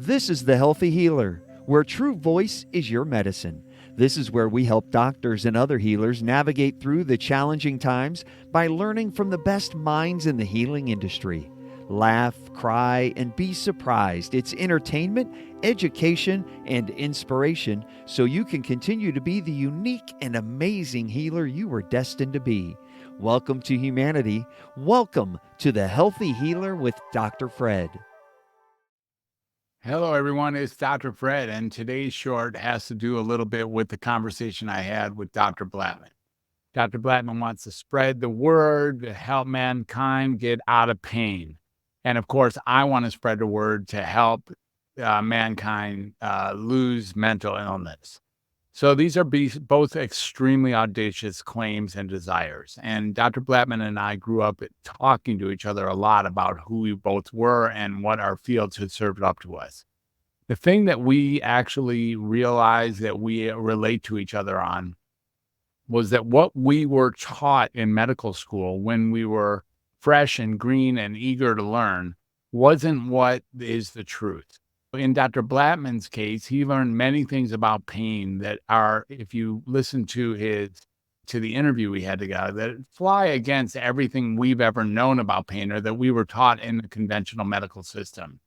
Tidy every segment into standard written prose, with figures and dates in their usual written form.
This is The Healthy Healer, where true voice is your medicine. This is where we help doctors and other healers navigate through the challenging times by learning from the best minds in the healing industry. Laugh, cry, and be surprised. It's entertainment, education, and inspiration so you can continue to be the unique and amazing healer you were destined to be. Welcome to humanity. Welcome to The Healthy Healer with Dr. Fred. Hello, everyone. It's Dr. Fred, and today's short has to do a little bit with the conversation I had with Dr. Blatman. Dr. Blatman wants to spread the word to help mankind get out of pain. And of course, I want to spread the word to help mankind lose mental illness. So these are both extremely audacious claims and desires. And Dr. Blatman and I grew up talking to each other a lot about who we both were and what our fields had served up to us. The thing that we actually realized that we relate to each other on was that what we were taught in medical school when we were fresh and green and eager to learn wasn't what is the truth. In Dr. Blatman's case, he learned many things about pain that are, if you listen to the interview we had together, that fly against everything we've ever known about pain or that we were taught in the conventional medical system.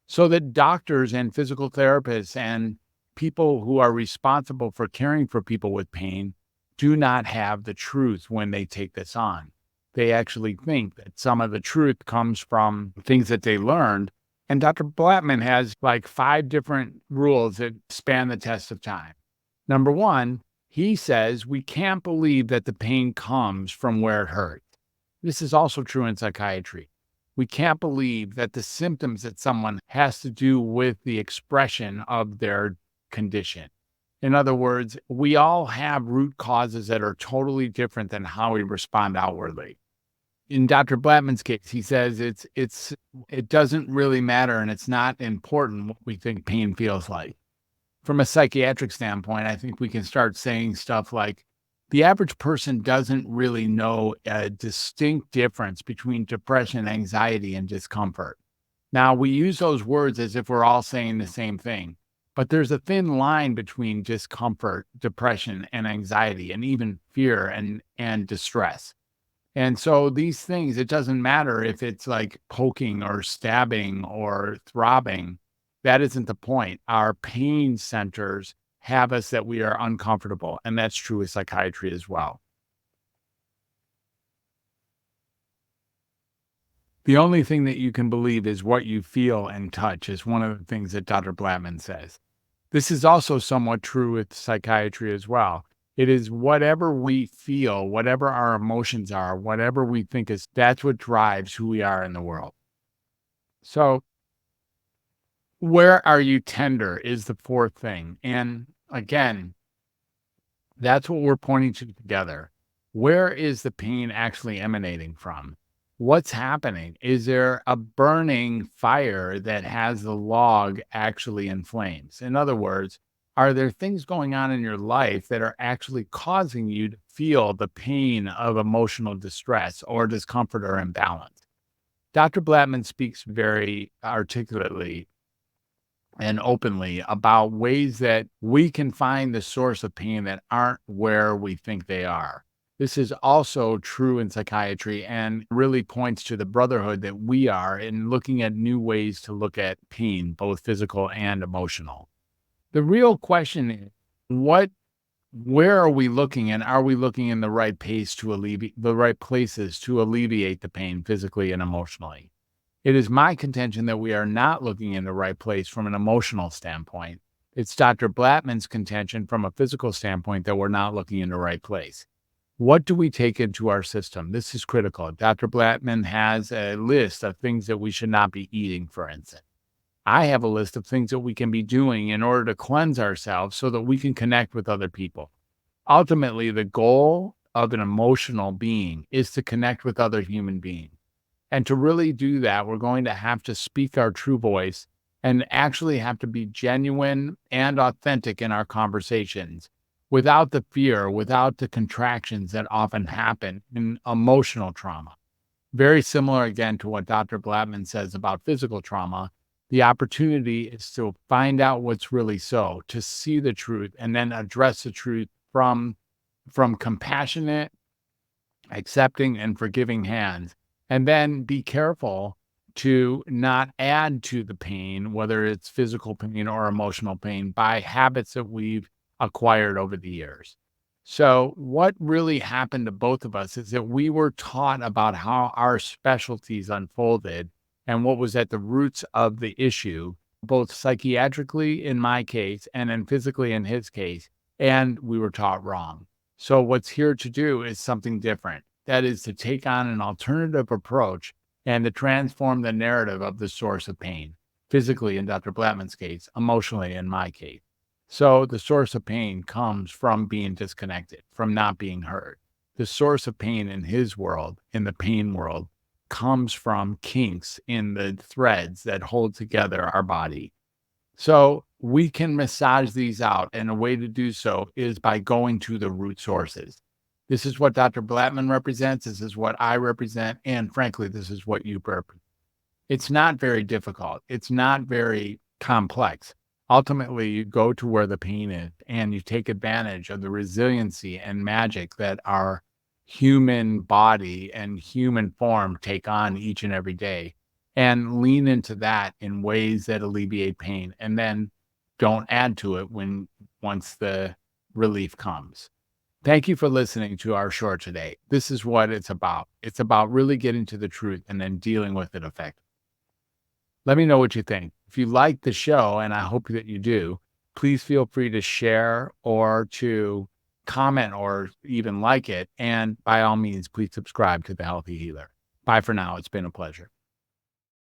So that doctors and physical therapists and people who are responsible for caring for people with pain do not have the truth when they take this on. They actually think that some of the truth comes from things that they learned. And Dr. Blatman has like 5 different rules that span the test of time. Number 1, he says we can't believe that the pain comes from where it hurts. This is also true in psychiatry. We can't believe that the symptoms that someone has to do with the expression of their condition. In other words, we all have root causes that are totally different than how we respond outwardly. In Dr. Blatman's case, he says it doesn't really matter and it's not important what we think pain feels like. From a psychiatric standpoint, I think we can start saying stuff like, the average person doesn't really know a distinct difference between depression, anxiety, and discomfort. Now, we use those words as if we're all saying the same thing, but there's a thin line between discomfort, depression, and anxiety, and even fear and distress. And so these things, it doesn't matter if it's like poking or stabbing or throbbing. That isn't the point. Our pain centers have us that we are uncomfortable. And that's true with psychiatry as well. The only thing that you can believe is what you feel and touch is one of the things that Dr. Blatman says. This is also somewhat true with psychiatry as well. It is whatever we feel, whatever our emotions are, whatever we think is, that's what drives who we are in the world. So, where are you tender is the 4th thing. And again, that's what we're pointing to together. Where is the pain actually emanating from? What's happening? Is there a burning fire that has the log actually in flames? In other words, are there things going on in your life that are actually causing you to feel the pain of emotional distress or discomfort or imbalance? Dr. Blatman speaks very articulately and openly about ways that we can find the source of pain that aren't where we think they are. This is also true in psychiatry and really points to the brotherhood that we are in looking at new ways to look at pain, both physical and emotional. The real question is, where are we looking, and are we looking in the right places to alleviate the pain physically and emotionally? It is my contention that we are not looking in the right place from an emotional standpoint. It's Dr. Blatman's contention from a physical standpoint that we're not looking in the right place. What do we take into our system? This is critical. Dr. Blatman has a list of things that we should not be eating, for instance. I have a list of things that we can be doing in order to cleanse ourselves so that we can connect with other people. Ultimately, the goal of an emotional being is to connect with other human beings. And to really do that, we're going to have to speak our true voice and actually have to be genuine and authentic in our conversations without the fear, without the contractions that often happen in emotional trauma. Very similar, again, to what Dr. Blatman says about physical trauma. The opportunity is to find out what's really so, to see the truth, and then address the truth from compassionate, accepting, and forgiving hands. And then be careful to not add to the pain, whether it's physical pain or emotional pain, by habits that we've acquired over the years. So, what really happened to both of us is that we were taught about how our specialties unfolded and what was at the roots of the issue, both psychiatrically in my case and then physically in his case. And we were taught wrong. So, what's here to do is something different. That is to take on an alternative approach and to transform the narrative of the source of pain, physically in Dr. Blatman's case, emotionally in my case. So the source of pain comes from being disconnected, from not being heard. The source of pain in his world, in the pain world, comes from kinks in the threads that hold together our body. So we can massage these out, and a way to do so is by going to the root sources. This is what Dr. Blatman represents. This is what I represent. And frankly, this is what you represent. It's not very difficult. It's not very complex. Ultimately, you go to where the pain is and you take advantage of the resiliency and magic that our human body and human form take on each and every day, and lean into that in ways that alleviate pain, and then don't add to it once the relief comes. Thank you for listening to our short today. This is what it's about. It's about really getting to the truth and then dealing with it effectively. Let me know what you think. If you like the show, and I hope that you do, please feel free to share or to comment or even like it. And by all means, please subscribe to The Healthy Healer. Bye for now. It's been a pleasure.